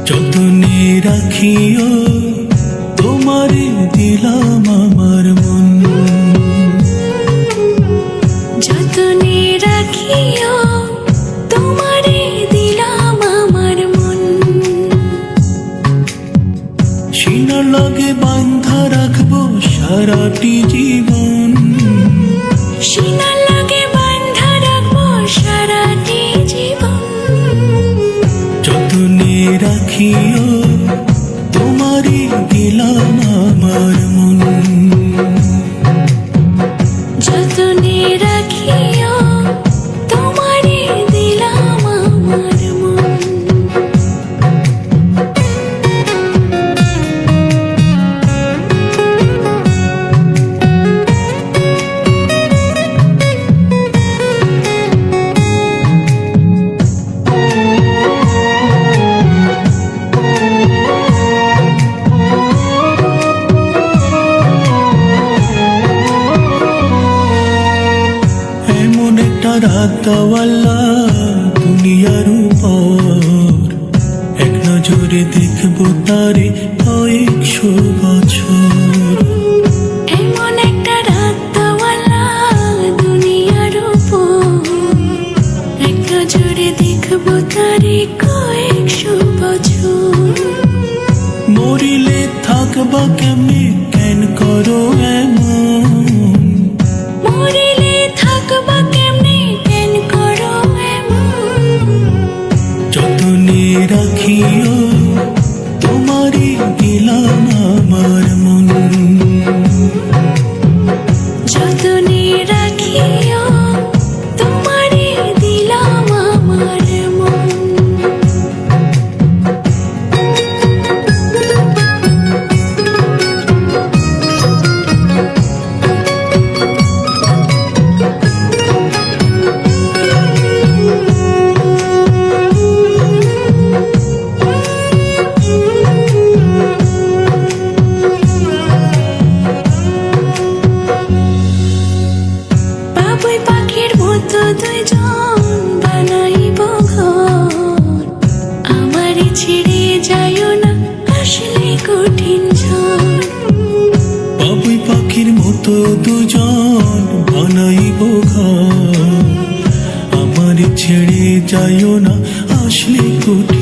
যতনে রাখিও তোমারে দিলাম আমার মন, যতনে রাখিও তোমারে দিলাম আমার মন। সিনার লগে বান্ধা রাখবো সারাটি জীবন, সিনার লগে বান্ধা রাখবো সারাটি জীবন। যতনে রাখিও তোমারে দিলাম আমার মন, যতনে রাখিও তোমারে দিলাম আমার মন। এমন একটা রাত দেওয়ালা দুনিয়ার উপর, এক নজরে দেখবো তারে কয়েকশো বছর। এমন একটা রাত দেওয়ালা দুনিয়ার উপর, এক নজরে দেখবো তারে কয়েকশো বছর। মরিলে থাকবা কেমনে কেন করো এমন, মরিলে থাকবা কেমনে কেন করো এমন। যতনে রাখিও তোমারে দিলাম আমার মন, যতনে রাখিও তোমারে দিলাম আমার মন। বাবুই পাখির মতো দুইজন বানাইব ঘর, আমারে ছেড়ে যাইও না আসলে কঠিন ঝড়। বাবুই পাখির মতো দুজন বানাইব ঘর, আমার ছেড়ে যাইও না আসলে কঠিন